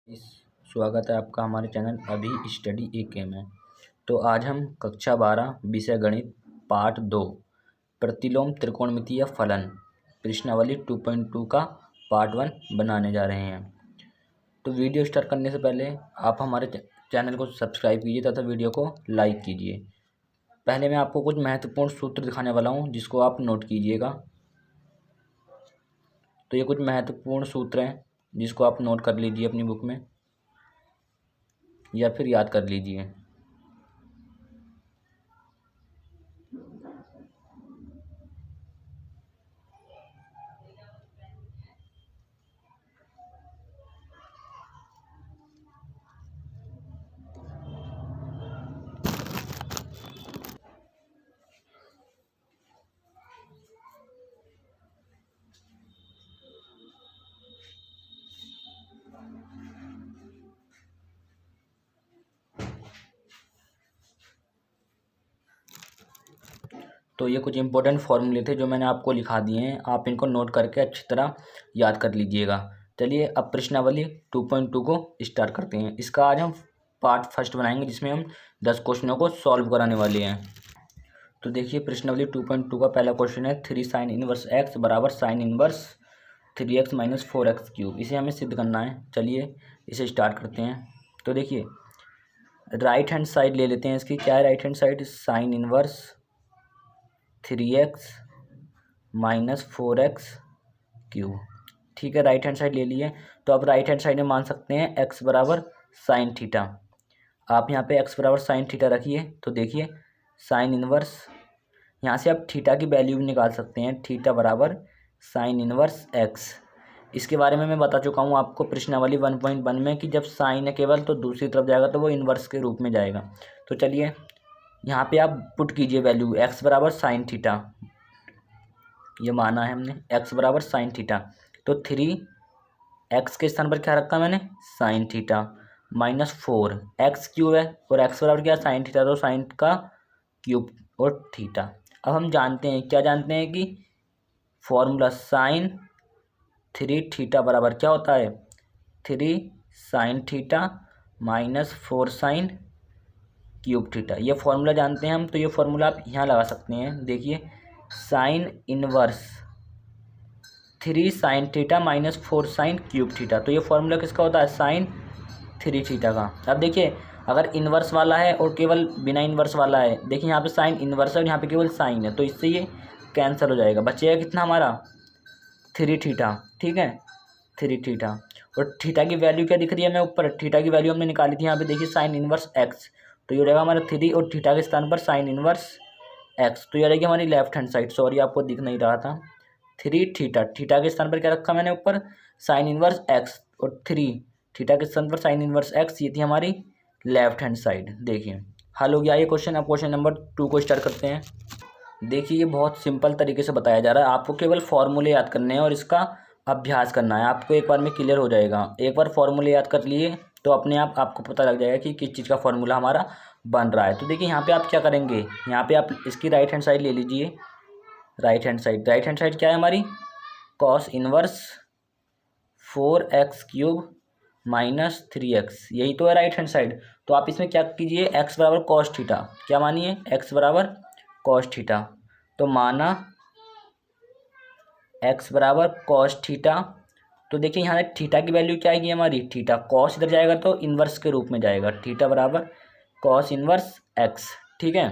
स्वागत है आपका हमारे चैनल अभी स्टडी AK में। तो आज हम कक्षा 12 विषय गणित पार्ट 2 प्रतिलोम त्रिकोणमितीय फलन प्रश्नावली 2.2 का पार्ट 1 बनाने जा रहे हैं। तो वीडियो स्टार्ट करने से पहले आप हमारे चैनल को सब्सक्राइब कीजिए तथा वीडियो को लाइक कीजिए। पहले मैं आपको कुछ महत्वपूर्ण सूत्र दिखाने वाला हूँ जिसको आप नोट कीजिएगा। तो ये कुछ महत्वपूर्ण सूत्र हैं जिसको आप नोट कर लीजिए अपनी बुक में या फिर याद कर लीजिए। तो ये कुछ इंपॉर्टेंट फॉर्मूले थे जो मैंने आपको लिखा दिए हैं, आप इनको नोट करके अच्छी तरह याद कर लीजिएगा। चलिए अब प्रश्नावली 2.2 को स्टार्ट करते हैं। इसका आज हम पार्ट फर्स्ट बनाएंगे जिसमें हम 10 क्वेश्चनों को सॉल्व कराने वाले हैं। तो देखिए प्रश्नावली 2.2 का पहला क्वेश्चन है 3 sin इनवर्स x बराबर sin inverse 3x minus 4x cube. इसे हमें सिद्ध करना है। चलिए इसे स्टार्ट करते हैं। तो देखिए राइट हैंड साइड ले लेते हैं इसकी। क्या है right hand side? Sine inverse 3x minus 4x cube. ठीक है, राइट हैंड साइड ले लिए। तो अब राइट हैंड साइड में मान सकते हैं x बराबर साइन थीटा। आप यहाँ पे x बराबर साइन थीटा रखिए। तो देखिए साइन इनवर्स, यहाँ से आप थीटा की वैल्यू भी निकाल सकते हैं। थीटा बराबर साइन इनवर्स x। इसके बारे में मैं बता चुका हूँ आपको प्रश्नावली 1.1 में कि जब साइन है केवल तो दूसरी तरफ जाएगा तो वो इन्वर्स के रूप में जाएगा। तो चलिए यहाँ पे आप पुट कीजिए वैल्यू x बराबर साइन थीटा। ये माना है हमने x बराबर साइन थीटा। तो 3x के स्थान पर क्या रखा मैंने? Sine theta minus 4x cube है और x बराबर क्या? साइन थीटा, तो साइन का क्यूब और थीटा। अब हम जानते हैं, क्या जानते हैं कि फॉर्मूला साइन 3 थीटा बराबर क्या होता है? 3 sine theta minus 4 sine cube theta. ये फॉर्मूला जानते हैं हम। तो ये फॉर्मूला आप यहाँ लगा सकते हैं। देखिए sine inverse 3 sine theta minus 4 sine cube theta. तो ये फॉर्मूला किसका होता है? साइन 3 थीटा का। अब देखिए अगर इन्वर्स वाला है और केवल बिना इन्वर्स वाला है, देखिए यहाँ पे साइन इन्वर्स है और यहाँ पे केवल साइन है, तो इससे ये कैंसिल हो जाएगा। बचेगा कितना हमारा? 3 थीटा। ठीक है, 3 थीटा। और थीटा की वैल्यू क्या दिख रही है हमें ऊपर? थीटा की वैल्यू हमने निकाली थी यहाँ पे। देखिए साइन इनवर्स x, तो ये रहेगा हमारा 3 और थीटा के स्थान पर साइन इनवर्स x। तो ये रहेगी हमारी लेफ्ट हैंड साइड। सॉरी आपको दिख नहीं रहा था। 3 थीटा, थीटा के स्थान पर क्या रखा मैंने ऊपर? साइन इनवर्स x, और 3 थीटा के स्थान पर साइन इनवर्स x। ये थी हमारी लेफ्ट हैंड साइड। देखिए हल हो गया ये क्वेश्चन। अब क्वेश्चन नंबर 2 को स्टार्ट करते हैं। देखिए ये बहुत सिंपल तरीके से बताया जा रहा है। आपको केवल फॉर्मूले याद करने हैं और इसका अभ्यास करना है। आपको एक बार में क्लियर हो जाएगा। एक बार फॉर्मूले याद कर लिए तो अपने आप आपको पता लग जाएगा कि किस चीज़ का फॉर्मूला हमारा बन रहा है। तो देखिए यहाँ पे आप क्या करेंगे, यहाँ पे आप इसकी राइट हैंड साइड ले लीजिए। राइट हैंड साइड क्या है हमारी? Cos inverse 4x cube minus 3x, यही तो है राइट हैंड साइड। तो आप इसमें क्या कीजिए? x बराबर कॉस थीटा। क्या मानिए? x बराबर कॉस थीटा। तो माना x बराबर कॉस थीटा। तो देखिए यहाँ थीटा की वैल्यू क्या आएगी हमारी? थीटा। कॉस इधर जाएगा तो इन्वर्स के रूप में जाएगा। थीटा बराबर कॉस इन्वर्स x। ठीक है,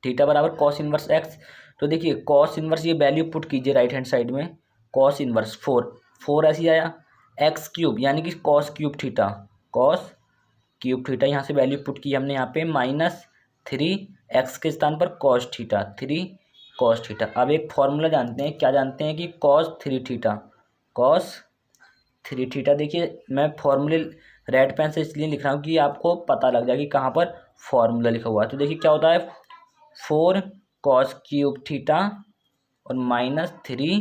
थीटा बराबर कॉस इन्वर्स x। तो देखिए कॉस इन्वर्स ये वैल्यू पुट कीजिए राइट हैंड साइड में। कॉस इन्वर्स 4 ऐसे आया। x क्यूब यानी कि cos cube theta, cos cube theta यहाँ से वैल्यू पुट की हमने यहाँ पे माइनस 3x के स्थान पर कॉस थीटा, 3 कॉस थीटा। अब एक फॉर्मूला जानते हैं। क्या जानते हैं कि कॉस 3 थीटा, कॉस 3 थीटा। देखिए मैं फॉर्मूले रेड पेन से इसलिए लिख रहा हूँ कि आपको पता लग जाए कि कहाँ पर फॉर्मूला लिखा हुआ है। तो देखिए क्या होता है? 4 कॉस क्यूब थीटा और माइनस 3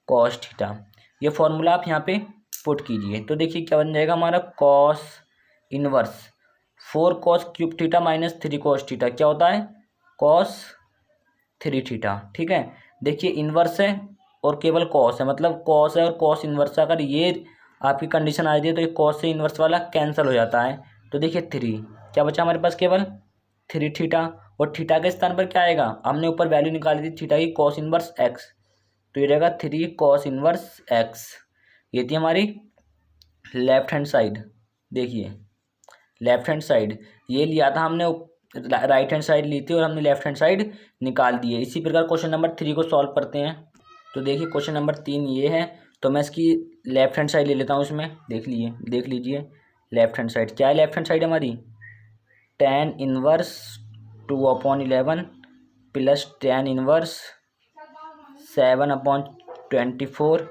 कॉस थीटा। ये फॉर्मूला आप यहाँ पे पुट कीजिए। तो देखिए क्या बन जाएगा हमारा? Cos inverse 4 cos cube theta minus 3 cos theta क्या होता है? Cos 3 theta. ठीक है, देखिए इनवर्स है और केवल कॉस है, मतलब कॉस है और कॉस इनवर्स है। अगर ये आपकी कंडीशन आ जाती है तो ये कॉस से इन्वर्स वाला कैंसिल हो जाता है। तो देखिए 3 क्या बचा हमारे पास, केवल 3 थीटा, और थीटा के स्थान पर क्या आएगा, हमने ऊपर वैल्यू निकाली थी थीटा की कॉस इन्वर्स एक्स, तो ये रहेगा 3 कॉस इन्वर्स एक्स। ये थी हमारी लेफ्ट हैंड साइड। देखिए लेफ्ट हैंड साइड ये लिया था हमने, राइट हैंड साइड ली थी और हमने लेफ्ट हैंड साइड निकाल दी है। इसी प्रकार क्वेश्चन नंबर 3 को सॉल्व करते हैं। तो देखिए क्वेश्चन नंबर 3 ये है, तो मैं इसकी लेफ्ट हैंड साइड ले लेता हूँ इसमें। देख लीजिए लेफ्ट हैंड साइड क्या है, लेफ्ट हैंड साइड हमारी tan inverse 2/11 plus tan inverse 7/24।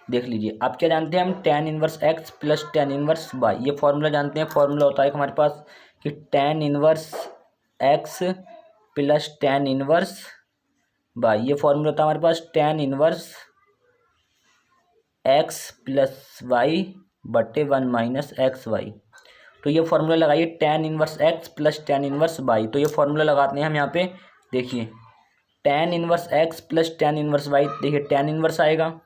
देख लीजिए अब क्या जानते हैं हम, tan inverse x plus tan inverse y, ये फॉर्मूला जानते हैं। फॉर्मूला होता है हमारे पास कि tan inverse x plus tan inverse y, ये फॉर्मूला होता है हमारे पास tan inverse x plus y बटे 1 माइनस एक्स वाई। तो ये फॉर्मूला लगाइए tan inverse x plus tan inverse y, तो ये फॉर्मूला लगाते हैं हम यहाँ पे। देखिए tan inverse x plus tan inverse y, देखिए tan इनवर्स आएगा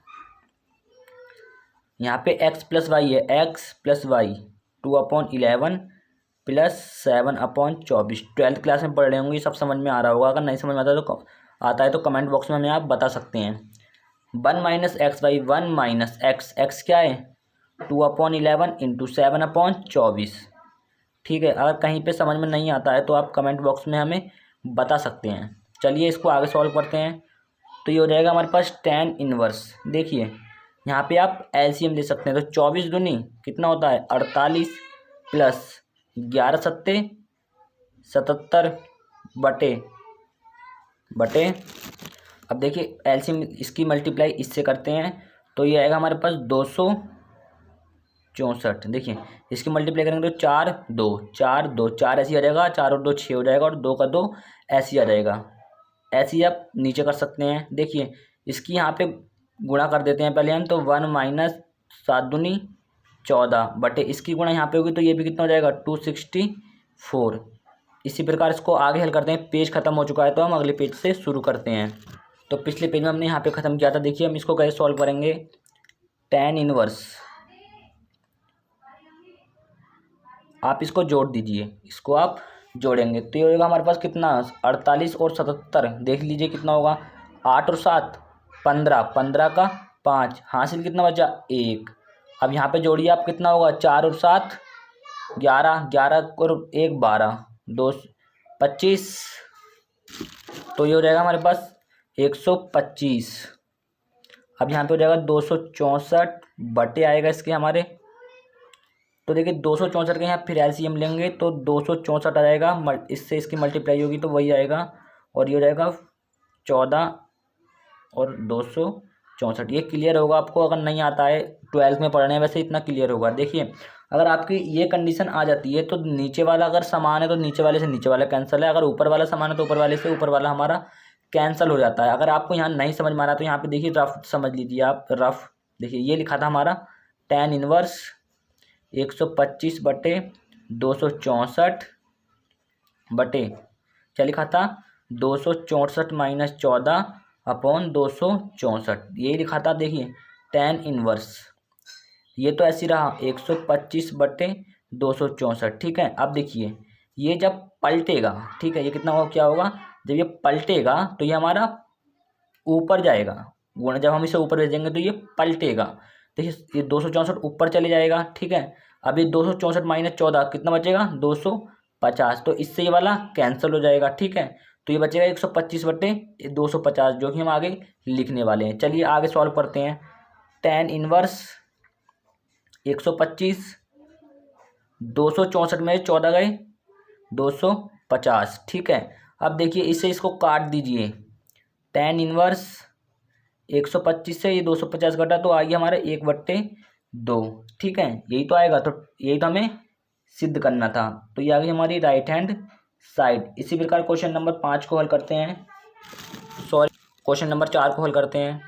यहाँ पे x प्लस वाई है, x plus y 2/11 plus 7/24। 12th class में पढ़ रहे होंगे, सब समझ में आ रहा होगा। अगर नहीं समझ में आता है तो कमेंट बॉक्स में हमें आप बता सकते हैं। 1 minus x y, 1 minus x, x क्या है 2/11 इंटू 7/24। ठीक है, अगर कहीं पे समझ में नहीं आता है तो आप कमेंट बॉक्स में हमें बता सकते हैं। चलिए इसको आगे सॉल्व करते हैं। तो ये हो जाएगा हमारे पास tan इनवर्स। देखिए यहाँ पे आप एलसीएम ले सकते हैं, तो 24 दूनी कितना होता है 48 प्लस 11 सत्ते 77 बटे अब देखिए एलसीएम इसकी मल्टीप्लाई इससे करते हैं तो ये आएगा हमारे पास 264। देखिए इसकी मल्टीप्लाई करेंगे तो 4 2 4 ऐसे ही आ जाएगा, 4 और 2 6 हो जाएगा, और 2 का 2 ऐसे ही आ जाएगा। ऐसे ही आप नीचे कर सकते हैं। देखिए इसकी यहाँ पे गुणा कर देते हैं पहले हम, तो 1 माइनस 7 दूनी 14 बटे इसकी गुणा यहाँ पे होगी तो ये भी कितना हो जाएगा 264। इसी प्रकार इसको आगे हल करते हैं। पेज खत्म हो चुका है तो हम अगले पेज से शुरू करते हैं। तो पिछले पेज में हमने यहाँ पे ख़त्म किया था। देखिए हम इसको कैसे सॉल्व करेंगे। tan इनवर्स, आप इसको जोड़ दीजिए, इसको आप जोड़ेंगे तो ये होगा हमारे पास कितना 48 और 77। देख लीजिए कितना होगा 8 और 7 15, 15 का 5 हासिल कितना बचा 1। अब यहाँ पे जोड़िए आप कितना होगा 4 और 7 11, 11 और 1 12, 2 25। तो ये हो जाएगा हमारे पास 125। अब यहाँ पे हो जाएगा 264 बटे आएगा इसके हमारे। तो देखिए 264 के यहाँ फिर एलसीएम लेंगे तो 264 आ जाएगा, इससे इसकी मल्टीप्लाई होगी तो वही आएगा, और ये हो जाएगा 14 और 264। ये क्लियर होगा आपको, अगर नहीं आता है 12th में पढ़ने वैसे इतना क्लियर होगा। देखिए अगर आपकी ये कंडीशन आ जाती है तो नीचे वाला अगर समान है तो नीचे वाले से नीचे वाला कैंसिल है, अगर ऊपर वाला समान है तो ऊपर वाले से ऊपर वाला हमारा कैंसिल हो जाता है। अगर आपको यहाँ नहीं समझ में आ रहा तो यहाँ पे देखिए रफ समझ लीजिए आप, रफ देखिए ये लिखा था हमारा tan इनवर्स 125 बटे 264 बटे क्या लिखा था 264 माइनस 14/264, यही लिखा था। देखिए tan इनवर्स ये तो ऐसे रहा 125 बटे 264। ठीक है, अब देखिए ये जब पलटेगा, ठीक है, ये कितना होगा क्या होगा जब ये पलटेगा तो ये हमारा ऊपर जाएगा, गुणा जब हम इसे ऊपर भेजेंगे तो ये पलटेगा। देखिए ये 264 ऊपर चले जाएगा। ठीक है, अब ये 264 माइनस 14 कितना बचेगा 250, तो इससे ये वाला कैंसिल हो जाएगा। ठीक है, तो ये बचेगा 125 बटे 250 जो कि हम आगे लिखने वाले हैं। चलिए आगे सॉल्व करते हैं। tan इनवर्स 125 264 में 14 गए 250। ठीक है, अब देखिए इसे इसको काट दीजिए। tan इनवर्स 125 से ये 250 घटा तो आगे हमारा 1/2। ठीक है, यही तो आएगा, तो यही तो हमें सिद्ध करना था। तो ये आ गई हमारी राइट हैंड साइड। इसी प्रकार क्वेश्चन नंबर 5 को हल करते हैं, सॉरी क्वेश्चन नंबर 4 को हल करते हैं।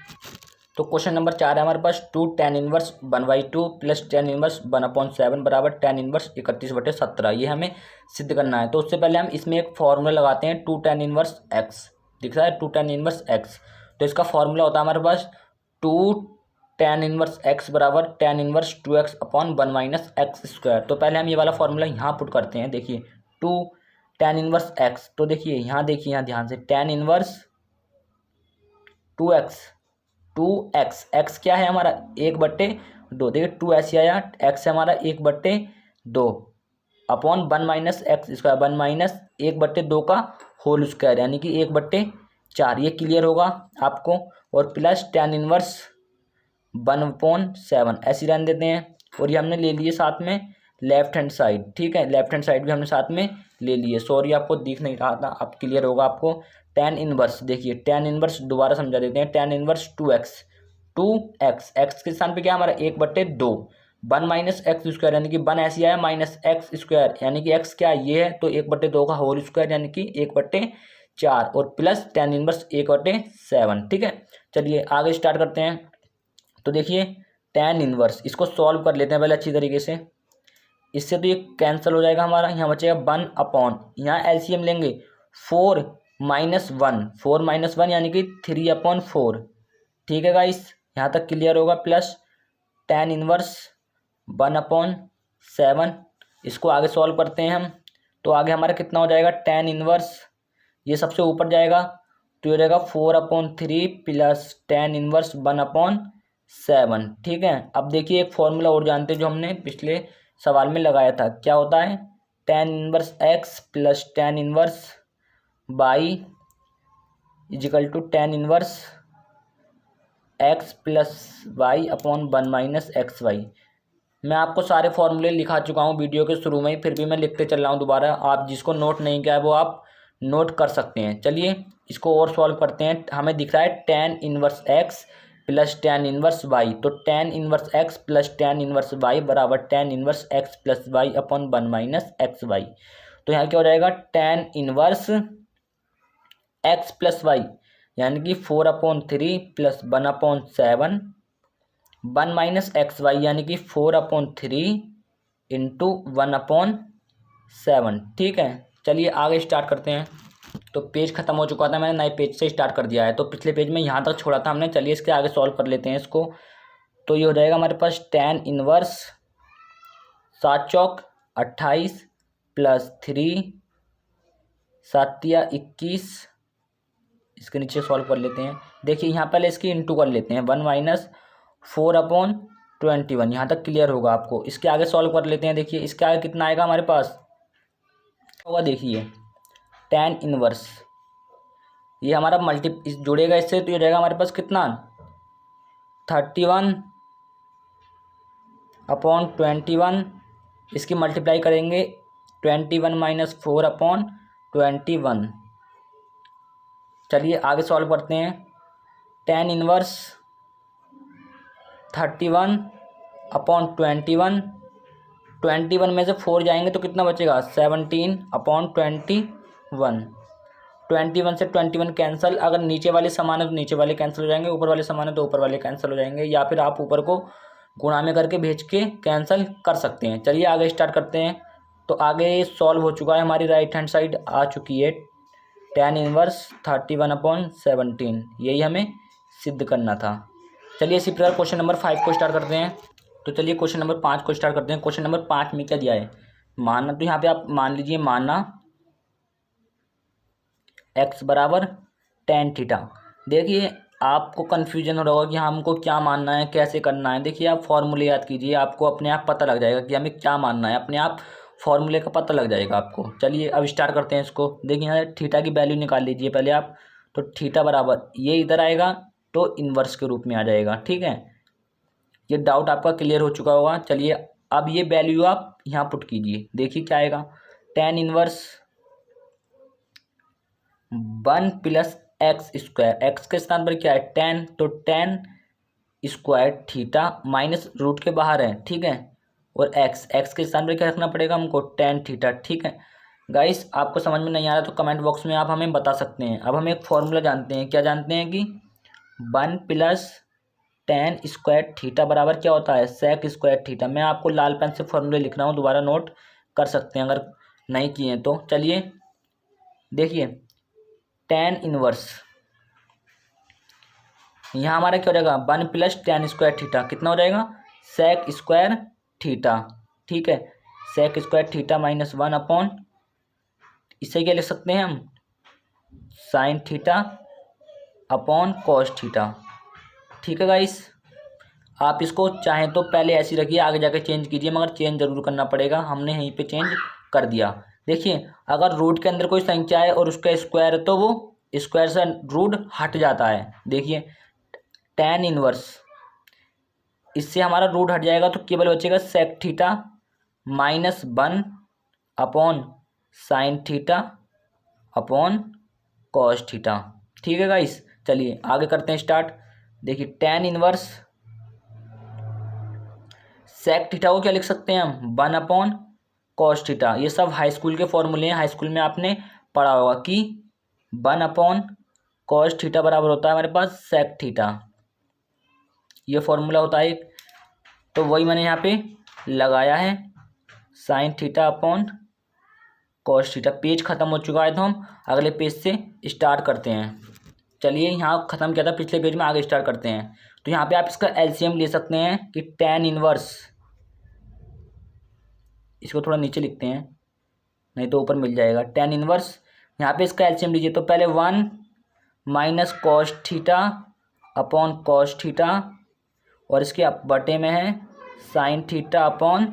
तो क्वेश्चन नंबर 4 है हमारे पास 2 tan inverse 1/2 plus tan inverse 1/7 बराबर tan इनवर्स 31/17। ये हमें सिद्ध करना है। तो उससे पहले हम इसमें एक फॉर्मूला लगाते हैं 2 tan इनवर्स x, दिख रहा है 2 tan इनवर्स x। तो इसका फॉर्मूला होता है हमारे पास 2 tan इनवर्स x बराबर tan inverse 2x upon 1 minus X square. तो पहले हम ये वाला फॉर्मूला यहाँ पुट करते हैं। देखिए 2 tan इनवर्स x, तो देखिए यहाँ ध्यान से tan इनवर्स 2x x क्या है हमारा 1/2। देखिए 2 ऐसे आया, x है हमारा 1/2 upon 1 minus X square, 1 minus 1/2 का होल स्क्वायर यानी कि 1/4। ये क्लियर होगा आपको। और प्लस tan इनवर्स 1/7 ऐसे रहने देते हैं। और ये हमने ले लिए साथ में लेफ्ट हैंड साइड, ठीक है, लेफ्ट हैंड साइड भी हमने साथ में ले लिए। सॉरी आपको दिख नहीं रहा था, अब क्लियर होगा आपको। tan इनवर्स, देखिए tan इनवर्स दोबारा समझा देते हैं। tan इनवर्स 2x x के स्थान पे क्या हमारा 1/2 1 माइनस एक्स स्क्वायर यानी कि 1 ऐसे आया माइनस एक्स स्क्वायर यानी कि x क्या ये है, तो 1/2 का होल स्क्वायर यानी कि 1/4 और प्लस tan इनवर्स 1/7। ठीक है, चलिए आगे स्टार्ट करते हैं। तो देखिए tan इनवर्स, इसको सॉल्व कर लेते हैं पहले अच्छी तरीके से। इससे तो ये कैंसिल हो जाएगा हमारा, यहाँ बचेगा 1 अपॉन, यहाँ एलसीएम लेंगे 4 माइनस 1 यानी कि 3/4। ठीक है गाइस, यहाँ तक क्लियर होगा। प्लस tan इनवर्स 1/7, इसको आगे सॉल्व करते हैं हम। तो आगे हमारा कितना हो जाएगा, tan इनवर्स ये सबसे ऊपर जाएगा तो ये हो जाएगा 4/3 प्लस tan इनवर्स 1/7। ठीक है, अब देखिए एक फॉर्मूला और जानते हैं जो हमने पिछले सवाल में लगाया था। क्या होता है, tan inverse x plus tan inverse y is equal to tan inverse x plus y upon 1 minus x y. मैं आपको सारे फॉर्मूले लिखा चुका हूँ वीडियो के शुरू में ही, फिर भी मैं लिखते चल रहा हूँ दोबारा। आप जिसको नोट नहीं किया है वो आप नोट कर सकते हैं। चलिए इसको और सॉल्व करते हैं। हमें दिख रहा है tan inverse x plus tan inverse y, तो tan inverse x plus tan inverse y बराबर tan inverse x plus y upon 1 minus x y. तो यहाँ क्या हो जाएगा, tan inverse x plus y यानी कि 4/3 प्लस 1/7 1 माइनस एक्स वाई यानी कि 4/3 इंटू 1/7। ठीक है, चलिए आगे स्टार्ट करते हैं। तो पेज खत्म हो चुका था, मैंने नए पेज से स्टार्ट कर दिया है। तो पिछले पेज में यहाँ तक छोड़ा था हमने। चलिए इसके आगे सॉल्व कर लेते हैं इसको। तो ये हो जाएगा हमारे पास tan इनवर्स 7 चौक 28 प्लस 3 7 या 21, इसके नीचे सॉल्व कर लेते हैं। देखिए यहाँ पहले इसकी इंटू कर लेते हैं, 1 माइनस 4/21। यहाँ तक क्लियर होगा आपको। इसके आगे सॉल्व कर लेते हैं। देखिए इसके आगे कितना आएगा हमारे पास होगा, देखिए tan इनवर्स ये हमारा इस जुड़ेगा इससे, तो ये रहेगा हमारे पास कितना 31/21। इसकी मल्टीप्लाई करेंगे 21 माइनस 4/21। चलिए आगे सॉल्व करते हैं। tan इनवर्स 31/21, 21 में से 4 जाएंगे तो कितना बचेगा 17/21। 21 से 21 कैंसिल, अगर नीचे वाले समान है तो नीचे वाले कैंसिल हो जाएंगे, ऊपर वाले समान है तो ऊपर वाले कैंसिल हो जाएंगे, या फिर आप ऊपर को गुणा में करके भेज के कैंसिल कर सकते हैं। चलिए आगे स्टार्ट करते हैं। तो आगे सॉल्व हो चुका है, हमारी राइट हैंड साइड आ चुकी है tan इनवर्स 31/17। यही हमें सिद्ध करना था। चलिए इसी प्रकार क्वेश्चन नंबर 5 को स्टार्ट करते हैं। तो चलिए क्वेश्चन नंबर 5 को स्टार्ट करते हैं। क्वेश्चन नंबर 5 में क्या दिया है, माना, तो यहाँ पे आप मान लीजिए माना x बराबर tan थीटा। देखिए आपको कन्फ्यूजन हो रहा होगा कि हमको क्या मानना है, कैसे करना है। देखिए आप फॉर्मूले याद कीजिए, आपको अपने आप पता लग जाएगा कि हमें क्या मानना है, अपने आप फॉर्मूले का पता लग जाएगा आपको। चलिए अब स्टार्ट करते हैं इसको। देखिए यहाँ थीटा की वैल्यू निकाल लीजिए पहले आप। तो थीटा बराबर ये इधर आएगा तो इन्वर्स के रूप में आ जाएगा। ठीक है, ये डाउट आपका क्लियर हो चुका होगा। चलिए अब ये वैल्यू आप यहाँ पुट कीजिए। देखिए क्या आएगा, tan inverse 1 plus x square, x के स्थान पर क्या है tan, तो tan square theta minus root के बाहर है। ठीक है, और एक्स के स्थान पर क्या रखना पड़ेगा हमको tan थीटा। ठीक है गाइस, आपको समझ में नहीं आ रहा तो कमेंट बॉक्स में आप हमें बता सकते हैं। अब हम एक फॉर्मूला जानते हैं, क्या जानते हैं कि 1 प्लस tan स्क्वायर थीटा बराबर क्या होता है sec स्क्वायर थीटा। मैं आपको लाल पेन से फॉर्मूले लिख रहा हूँ, दोबारा नोट कर सकते हैं अगर नहीं किए तो। चलिए देखिए tan इनवर्स यहाँ हमारा क्या हो जाएगा 1 प्लस tan स्क्वायर थीटा, कितना हो जाएगा सेक स्क्वायर थीटा, ठीक है, sec square theta minus 1 upon, इससे क्या लिख सकते हैं हम sine theta upon cos theta, ठीक है गाइस। आप इसको चाहें तो पहले ऐसी रखिए, आगे जाके चेंज कीजिए, मगर चेंज जरूर करना पड़ेगा, हमने यहीं पे चेंज कर दिया। देखिए अगर रूट के अंदर कोई संख्या है और उसका स्क्वायर है तो वो स्क्वायर से रूट हट जाता है। देखिए tan इनवर्स, इससे हमारा रूट हट जाएगा तो केवल बचेगा sec theta minus 1 upon sine theta upon cos theta, ठीक है गाइस। चलिए आगे करते हैं स्टार्ट। देखिए tan इनवर्स सेक थीटा को क्या लिख सकते हैं हम 1 अपॉन कॉस थीटा, ये सब हाई स्कूल के फॉर्मूले हैं, हाई स्कूल में आपने पढ़ा होगा कि 1 अपॉन कॉस थीटा बराबर होता है हमारे पास सेक थीटा, ये फॉर्मूला होता है एक, तो वही मैंने यहाँ पे लगाया है sign theta upon cos theta. Page खत्म हो चुका है तो हम अगले पेज से स्टार्ट करते हैं। चलिए यहाँ ख़त्म किया था पिछले पेज में, आगे स्टार्ट करते हैं। तो यहाँ पे आप इसका एलसीएम ले सकते हैं कि tan इनवर्स, इसको थोड़ा नीचे लिखते हैं नहीं तो ऊपर मिल जाएगा, tan इनवर्स यहाँ पे इसका एलसीएम लीजिए तो पहले 1 minus cos theta upon cos theta और इसके बटे में है sign theta upon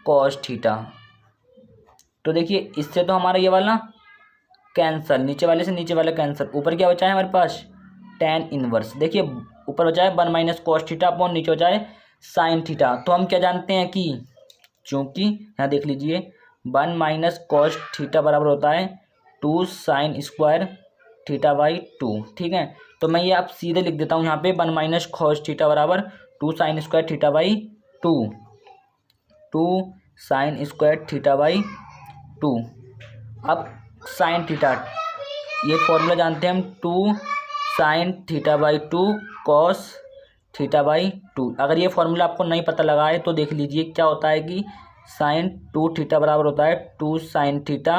cos theta. तो देखिए इससे तो हमारा ये वाला कैंसल, नीचे वाले से नीचे वाला कैंसल, ऊपर क्या बचा है हमारे पास tan इनवर्स। देखिए ऊपर बचा है 1 माइनस कॉस थीटा अपॉन नीचे बचा है साइन थीटा। तो हम क्या जानते हैं कि चूँकि यहाँ देख लीजिए 1 माइनस कॉस थीटा बराबर होता है 2 साइन स्क्वायर थीटा बाई 2, ठीक है। तो मैं ये आप सीधे लिख देता हूँ यहाँ पे 1 माइनस कॉस थीटा बराबर 2 sign square theta by 2, 2 sign square theta by 2। अब साइन थीटा, ये फॉर्मूला जानते हैं हम 2 sine theta by 2 cos theta by 2। अगर ये फॉर्मूला आपको नहीं पता लगा है तो देख लीजिए क्या होता है कि साइन 2 थीटा बराबर होता है 2 साइन थीटा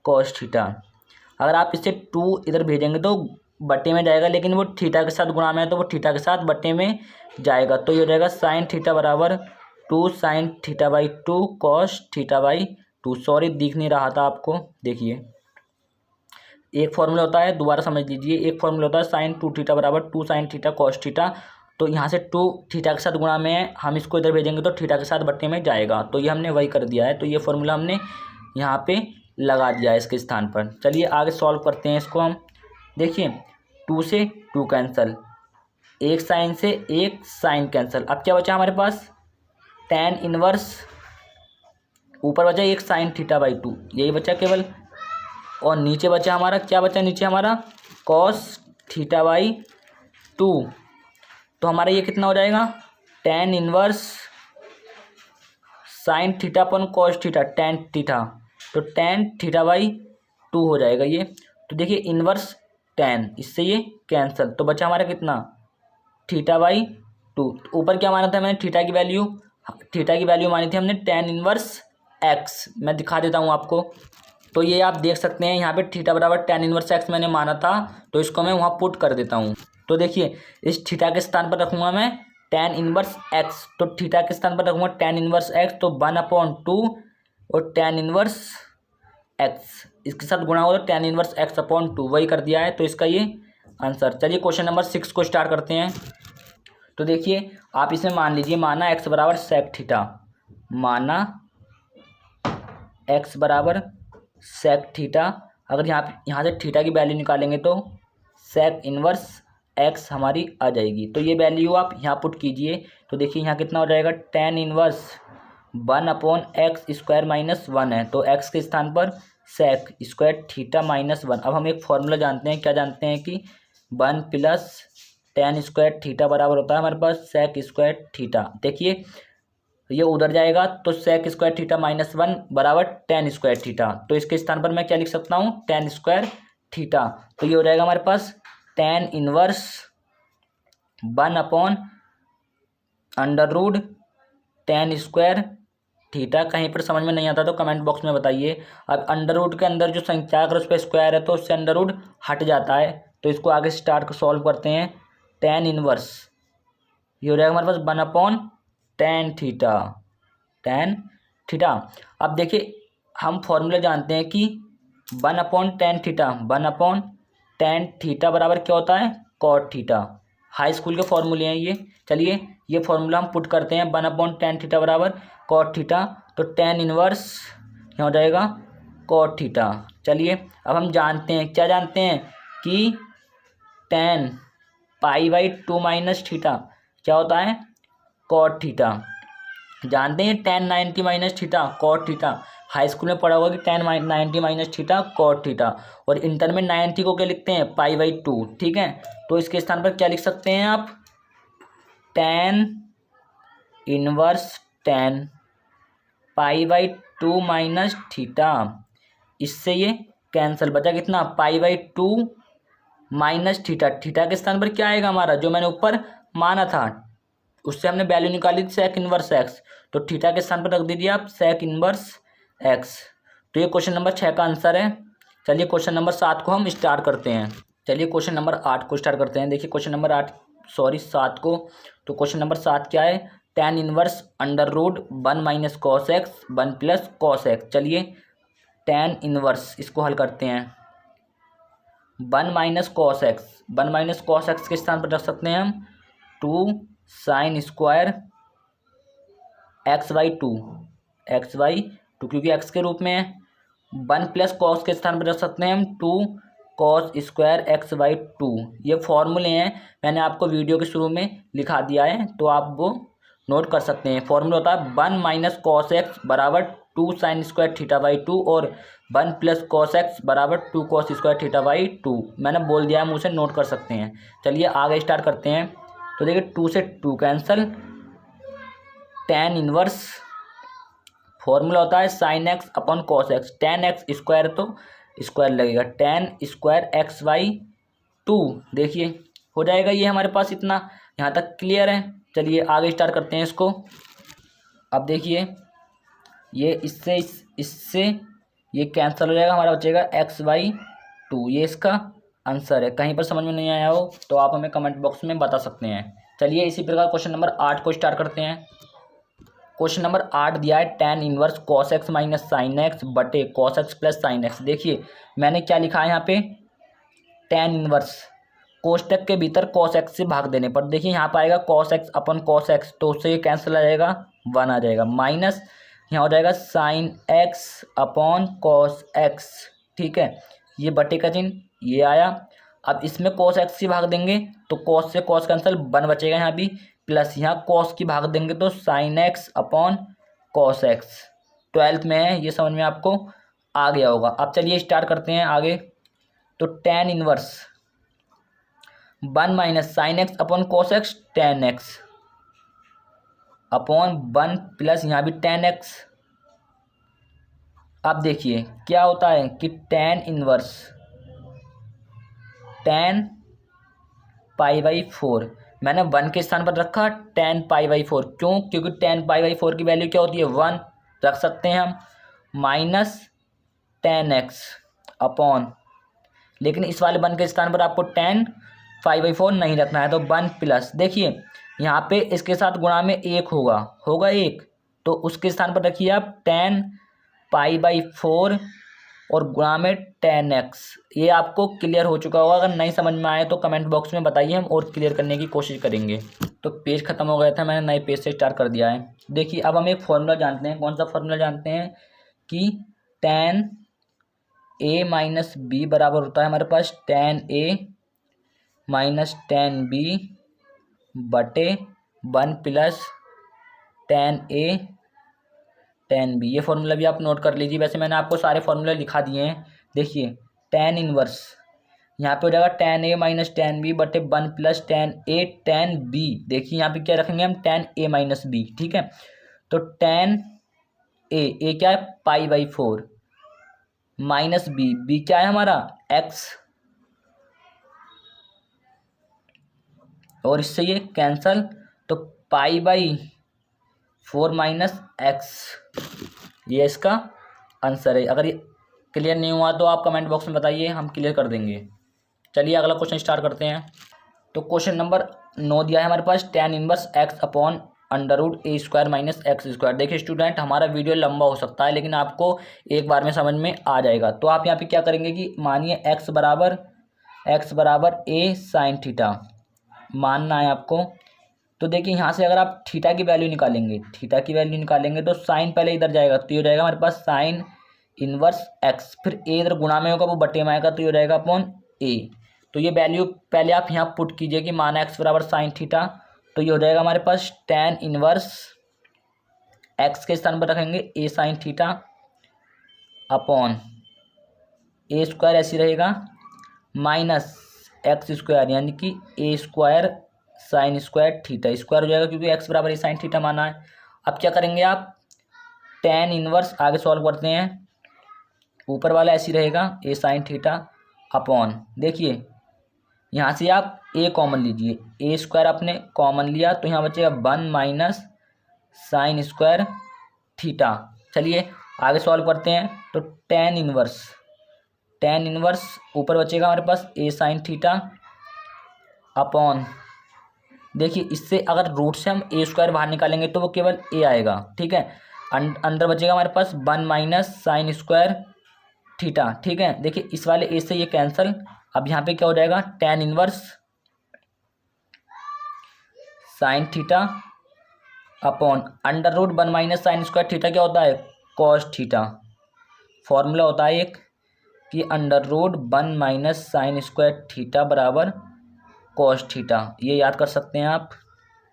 कॉस थीटा। अगर आप इससे 2 इधर भेजेंगे तो बटे में जाएगा, लेकिन वो थीटा के साथ गुणा में है तो वो थीटा के साथ बटे में जाएगा, तो ये हो जाएगा साइन थीटा बराबर 2 sine theta by 2 cos theta by 2। Sorry दिख नहीं रहा था आपको, देखिए एक फॉर्मूला होता है, दोबारा समझ लीजिए, एक फॉर्मूला होता है साइन 2 थीटा बराबर 2 साइन थीटा कॉस थीटा। तो यहाँ से 2 थीटा के साथ गुणा में है, हम इसको इधर भेजेंगे तो थीटा के साथ बट्टे में जाएगा, तो ये हमने वही कर दिया है। तो ये फॉर्मूला हमने यहाँ पे लगा दिया है इसके स्थान पर। चलिए आगे सॉल्व करते हैं इसको हम। देखिए 2 से 2 कैंसल, एक साइन से एक साइन कैंसल, अब क्या बचा हमारे पास tan इनवर्स, ऊपर बचा एक साइन थीटा बाई 2, यही बचा केवल, और नीचे बचा हमारा क्या बचा, नीचे हमारा कॉस थीटा बाई 2। तो हमारा ये कितना हो जाएगा tan इनवर्स साइन थीटा अपन कॉस थीटा tan थीटा, तो tan थीटा बाई 2 हो जाएगा ये। तो देखिए इनवर्स tan, इससे ये कैंसल, तो बचा हमारा कितना थीटा बाई 2। ऊपर क्या माना था मैंने थीटा की वैल्यू मानी थी हमने tan इनवर्स x, मैं दिखा देता हूँ आपको। तो ये आप देख सकते हैं यहाँ पे थीटा बराबर tan इनवर्स x मैंने माना था, तो इसको मैं वहाँ पुट कर देता हूँ। तो देखिए इस थीटा के स्थान पर रखूँगा मैं tan इनवर्स x, तो थीटा के स्थान पर रखूँगा tan इनवर्स x, तो 1/2 और tan इनवर्स x इसके साथ गुणा होगा तो tan इनवर्स x/2, वही कर दिया है। तो इसका ये आंसर। चलिए क्वेश्चन नंबर 6 को स्टार्ट करते हैं। तो देखिए आप इसमें मान लीजिए, माना x बराबर सेक थीटा, माना x बराबर सेक थीटा, अगर यहाँ से थीटा की वैल्यू निकालेंगे तो सेक इनवर्स x हमारी आ जाएगी। तो ये वैल्यू आप यहाँ पुट कीजिए, तो देखिए यहाँ कितना हो जाएगा tan इनवर्स 1/x² माइनस 1 है, तो x के स्थान पर सेक स्क्वायर थीटा माइनस 1। अब हम एक फॉर्मूला जानते हैं, क्या जानते हैं कि 1 प्लस tan स्क्वायर थीटा बराबर होता है हमारे पास सेक स्क्वायर थीटा। देखिए ये उधर जाएगा तो सेक स्क्वायर थीटा माइनस 1 बराबर tan स्क्वायर थीटा, तो इसके स्थान पर मैं क्या लिख सकता हूँ tan स्क्वायर थीटा। तो ये हो जाएगा हमारे पास tan inverse 1/√tan square theta. कहीं पर समझ में नहीं आता तो कमेंट बॉक्स में बताइए। अब अंडर के अंदर जो संख्या अगर उस पर स्क्वायर है तो उससे अंडर हट जाता है। तो इसको आगे स्टार्ट सॉल्व करते हैं। टेन इनवर्स, ये हो जाएगा हमारे पास 1/tan थीटा, tan थीटा। अब देखिए हम फॉर्मूला जानते हैं कि 1/tan थीटा, 1/tan थीटा बराबर क्या होता है, cot थीटा। हाई स्कूल के फॉर्मूले हैं ये। चलिए ये फॉर्मूला हम पुट करते हैं, 1/tan थीटा बराबर cot थीटा, तो tan इनवर्स यहाँ हो जाएगा cot थीटा। चलिए अब हम जानते हैं, क्या जानते हैं कि tan π/2 माइनस थीटा क्या होता है, cot थीटा। जानते हैं tan 90 minus theta cot theta, high school में पढ़ा होगा कि tan 90 minus theta cot theta. और इंटर में 90 को क्या लिखते हैं, π/2, ठीक है। तो इसके स्थान पर क्या लिख सकते हैं आप, tan inverse tan π/2 minus theta. इससे ये कैंसिल, बचा कितना, π/2 माइनस थीटा। थीटा के स्थान पर क्या आएगा हमारा, जो मैंने ऊपर माना था उससे हमने वैल्यू निकाली थी सेक इनवर्स एक्स, तो थीटा के स्थान पर रख दीजिए आप सेक इनवर्स एक्स। तो ये क्वेश्चन नंबर 6 का आंसर है। चलिए क्वेश्चन नंबर 7 को हम स्टार्ट करते हैं। चलिए क्वेश्चन नंबर 8 को स्टार्ट करते हैं। देखिए क्वेश्चन नंबर 7 को, तो क्वेश्चन नंबर 7 क्या है, tan inverse √1 minus cos x 1 plus cos x. चलिए tan इनवर्स इसको हल करते हैं, 1 minus cos x, 1 minus cos x के स्थान पर रख सकते हैं हम 2 साइन स्क्वायर x/2, क्योंकि x के रूप में है। 1 प्लस कॉस के स्थान पर रख सकते हैं हम 2 कॉस स्क्वायर x/2। ये फॉर्मूले हैं, मैंने आपको वीडियो के शुरू में लिखा दिया है, तो आप वो नोट कर सकते हैं। फॉर्मूला होता है 1 माइनस कॉस एक्स बराबर 2 साइन स्क्वायर थीटा/2 और 1 प्लस कॉस एक्स बराबर 2 कॉस स्क्वायर थीटा/2। मैंने बोल दिया है, मुझे नोट कर सकते हैं। चलिए आगे स्टार्ट करते हैं। तो देखिए 2 से 2 कैंसल, tan इनवर्स फॉर्मूला होता है sine x upon cos x, tan x square तो स्क्वायर लगेगा, tan स्क्वायर x/2। देखिए हो जाएगा ये हमारे पास इतना, यहाँ तक क्लियर है। चलिए आगे स्टार्ट करते हैं इसको। अब देखिए ये इससे ये कैंसिल हो जाएगा, हमारा बचेगा x/2। ये इसका आंसर है। कहीं पर समझ में नहीं आया हो तो आप हमें कमेंट बॉक्स में बता सकते हैं। चलिए इसी प्रकार क्वेश्चन नंबर 8 को स्टार्ट करते हैं। क्वेश्चन नंबर 8 दिया है tan inverse cos x minus sine x बटे cos x plus sine x. देखिए मैंने क्या लिखा है यहाँ पे, tan इनवर्स कोष्टक के भीतर cos x से भाग देने पर, देखिए यहाँ पर आएगा cos x अपन cos x, तो उससे ये कैंसिल आ जाएगा, 1 आ जाएगा, माइनस यहाँ हो जाएगा sine x upon cos x, ठीक है। ये बटे का चिन्ह ये आया। अब इसमें cos x से भाग देंगे तो cos से cos कैंसिल, 1 बचेगा यहाँ भी, प्लस यहाँ cos की भाग देंगे तो sine x upon cos x। 12th में है, ये समझ में आपको आ गया होगा। अब चलिए स्टार्ट करते हैं आगे। तो tan inverse 1 minus sine x upon cos x tan x upon 1 plus यहाँ भी tan x। अब देखिए क्या होता है कि tan इनवर्स tan π/4, मैंने 1 के स्थान पर रखा tan π/4, क्यों, क्योंकि tan π/4 की वैल्यू क्या होती है, 1 रख सकते हैं हम, माइनस tan x अपॉन, लेकिन इस वाले 1 के स्थान पर आपको tan π/4 नहीं रखना है, तो 1 प्लस, देखिए यहाँ पे इसके साथ गुणा में 1 होगा 1, तो उसके स्थान पर रखिए आप tan π/4 और गुणा में tan x। ये आपको क्लियर हो चुका होगा। अगर नहीं समझ में आए तो कमेंट बॉक्स में बताइए, हम और क्लियर करने की कोशिश करेंगे। तो पेज खत्म हो गया था, मैंने नए पेज से स्टार्ट कर दिया है। देखिए अब हम एक फॉर्मूला जानते हैं। कौन सा फॉर्मूला जानते हैं कि tan a माइनस बी बराबर होता है हमारे पास tan a minus tan b बटे 1 plus tan a tan b। ये फॉर्मूला भी आप नोट कर लीजिए। वैसे मैंने आपको सारे फॉर्मूले लिखा दिए हैं। देखिए tan इनवर्स यहाँ पे हो जाएगा tan a minus tan b बटे 1 plus tan a tan b। देखिए यहाँ पे क्या रखेंगे हम, tan a माइनस b, ठीक है। तो tan a क्या है π/4 माइनस b क्या है हमारा x, और इससे ये कैंसल, तो π/4 माइनस x, ये इसका आंसर है। अगर ये क्लियर नहीं हुआ तो आप कमेंट बॉक्स में बताइए, हम क्लियर कर देंगे। चलिए अगला क्वेश्चन स्टार्ट करते हैं। तो क्वेश्चन नंबर 9 दिया है हमारे पास, tan inverse x upon under root A square minus X square. देखिए स्टूडेंट, हमारा वीडियो लंबा हो सकता है लेकिन आपको एक बार में समझ में आ जाएगा। तो आप यहाँ पे क्या करेंगे कि मानिए x बराबर a साइन थीटा मानना है आपको। तो देखिए यहाँ से अगर आप थीटा की वैल्यू निकालेंगे तो साइन पहले इधर जाएगा, तो ये हो जाएगा हमारे पास साइन इनवर्स x, फिर a इधर गुणा में होगा वो बटे में आएगा, तो ये हो जाएगा अपॉन a। तो ये वैल्यू पहले आप यहाँ पुट कीजिए कि माना x बराबर साइन थीटा, तो ये हो जाएगा हमारे पास tan इनवर्स x के स्थान पर रखेंगे a sign theta upon a square ऐसी रहेगा माइनस एक्स स्क्वायर यानी कि a square sine square theta, square हो जाएगा क्योंकि x बराबर a साइन थीटा माना है। अब क्या करेंगे आप, tan इनवर्स आगे सॉल्व करते हैं, ऊपर वाला ऐसी रहेगा a साइन थीटा अपॉन, देखिए यहाँ से आप a कॉमन लीजिए, a स्क्वायर आपने कॉमन लिया तो यहाँ बचेगा 1 माइनस साइन स्क्वायर थीटा। चलिए आगे सॉल्व करते हैं, तो tan इनवर्स ऊपर बचेगा हमारे पास a साइन थीटा अपॉन, देखिए इससे अगर रूट से हम a स्क्वायर बाहर निकालेंगे तो वो केवल a आएगा, ठीक है। अंदर बचेगा हमारे पास 1 माइनस साइन स्क्वायर थीटा, ठीक है। देखिए इस वाले a से ये कैंसिल, अब यहाँ पे क्या हो जाएगा tan inverse sine theta upon under root 1 minus sine square theta क्या होता है, कॉस थीटा। फॉर्मूला होता है एक कि under root 1 minus sine square theta बराबर कॉस थीटा, ये याद कर सकते हैं आप।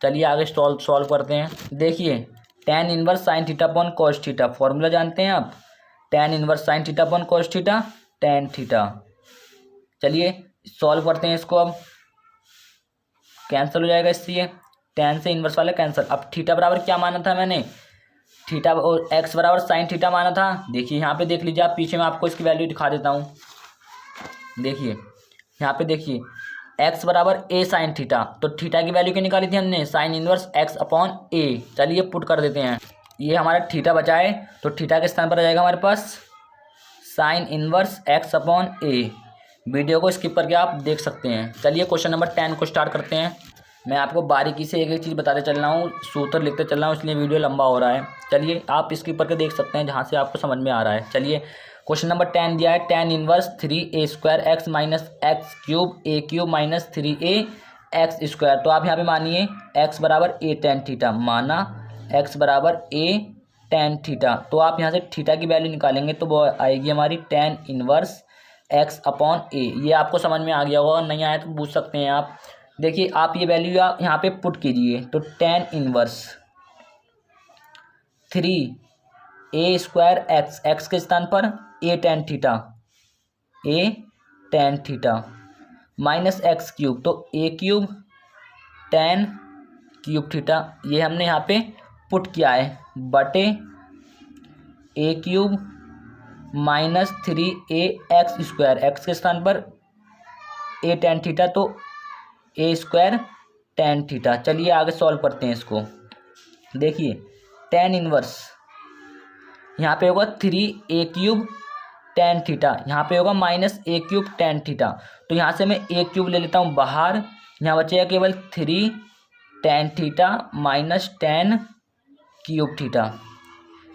चलिए आगे सॉल्व करते हैं। देखिए tan inverse sine theta upon cos theta, formula जानते हैं आप, tan inverse sine theta upon cos theta tan theta. चलिए सॉल्व करते हैं इसको, अब कैंसिल हो जाएगा इससे, ये tan से इनवर्स वाला कैंसिल। अब थीटा बराबर क्या माना था मैंने, थीटा और x बराबर साइन थीटा माना था। देखिए यहाँ पे देख लीजिए आप, पीछे मैं आपको इसकी वैल्यू दिखा देता हूँ। देखिए यहाँ पे देखिए x बराबर a साइन थीटा, तो थीटा की वैल्यू क्या निकाली थी हमने, sign inverse x upon a। चलिए पुट कर देते हैं, ये हमारा थीटा बचा है तो थीटा के स्थान पर आ जाएगा हमारे पास sine inverse x upon a। Video को स्किप करके आप देख सकते हैं। चलिए क्वेश्चन नंबर 10 को स्टार्ट करते हैं। मैं आपको बारीकी से एक एक चीज़ बताते चल रहा हूँ, सूत्र लिखते चल रहा हूँ, इसलिए वीडियो लंबा हो रहा है। चलिए आप स्किप करके देख सकते हैं जहाँ से आपको समझ में आ रहा है। चलिए क्वेश्चन नंबर 10 दिया है, tan inverse 3a square x minus x cube a cube minus 3a x square. तो आप यहाँ पे मानिए x बराबर a tan थीटा, माना x बराबर a tan थीटा। तो आप यहाँ से थीटा की वैल्यू निकालेंगे तो वो आएगी हमारी tan inverse x upon a। ये आपको समझ में आ गया होगा, नहीं आया तो पूछ सकते हैं आप। देखिए आप ये वैल्यू यहाँ पे पुट कीजिए, तो tan inverse 3a square x के स्थान पर a tan theta minus x cube, तो a cube tan cube theta, ये हमने यहाँ पे पुट किया है, बटे a cube minus 3a x square, x के स्थान पर a tan थीटा तो a स्क्वायर tan थीटा। चलिए आगे सॉल्व करते हैं इसको। देखिए tan इनवर्स यहाँ पे होगा 3a क्यूब tan थीटा, यहाँ पे होगा minus a cube tan theta. तो यहाँ से मैं a क्यूब ले लेता हूँ बाहर, यहाँ बचेगा केवल 3 tan theta minus tan cube theta.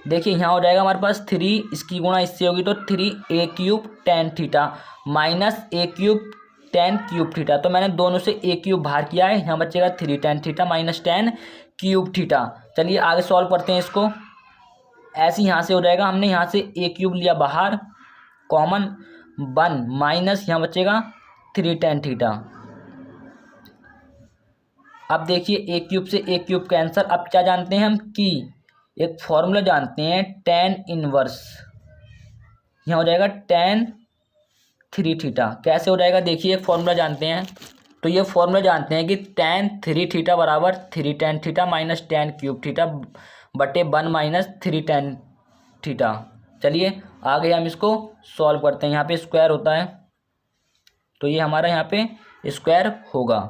देखिए यहाँ हो जाएगा हमारे पास 3, इसकी गुणा इससे होगी तो 3a cube tan theta minus a cube tan cube theta. तो मैंने दोनों से a क्यूब बाहर किया है, यहाँ बचेगा 3 tan theta minus tan cube theta. चलिए आगे सॉल्व करते हैं इसको। ऐसे यहाँ से हो जाएगा, हमने यहाँ से a क्यूब लिया बाहर कॉमन 1 माइनस यहाँ बचेगा 3 tan थीटा। अब देखिए a क्यूब से a क्यूब कैंसर। अब क्या जानते हैं हम कि एक फॉर्मूला जानते हैं tan इनवर्स, यहाँ हो जाएगा tan 3 थीटा। कैसे हो जाएगा, देखिए एक फॉर्मूला जानते हैं, तो ये फॉर्मूला जानते हैं कि tan 3 थीटा बराबर 3 tan theta minus tan cube theta बटे 1 माइनस 3 tan थीटा। चलिए आगे हम इसको सॉल्व करते हैं। यहाँ पे स्क्वायर होता है तो ये हमारा यहाँ पे स्क्वायर होगा।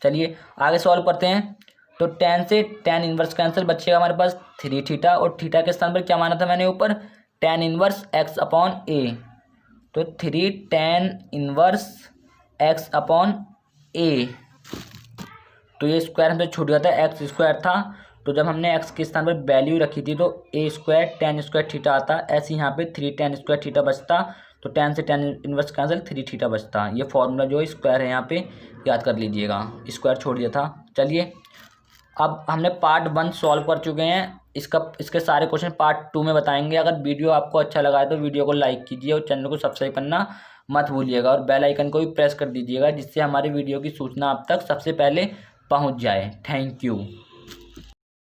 चलिए आगे सॉल्व करते हैं। तो tan से tan इनवर्स कैंसिल, बचेगा हमारे पास 3 थीटा और थीटा के स्थान पर क्या माना था मैंने ऊपर, tan inverse x upon a। तो 3 tan इनवर्स x अपॉन ए, तो ये स्क्वायर हमसे छूट गया था, एक्स स्क्वायर था, तो जब हमने एक्स के स्थान पर वैल्यू रखी थी तो ए स्क्वायर टेन स्क्वायर थीटा आता। ऐसे यहाँ पे 3 tan स्क्वायर थीटा बचता, तो 10 से 10 इनवर्स कैंसिल, 3 थीटा बचता। ये फॉर्मूला जो स्क्वायर है यहाँ पे याद कर लीजिएगा, स्क्वायर छोड़ दिया था। चलिए अब हमने पार्ट 1 सॉल्व कर चुके हैं, इसके सारे क्वेश्चन पार्ट 2 में बताएंगे। अगर वीडियो आपको अच्छा लगा है तो वीडियो को लाइक कीजिए और चैनल को सब्सक्राइब करना मत भूलिएगा, और बेल आइकन को भी प्रेस कर दीजिएगा, जिससे हमारे वीडियो की सूचना आप तक सबसे पहले पहुंच जाए। Thank you.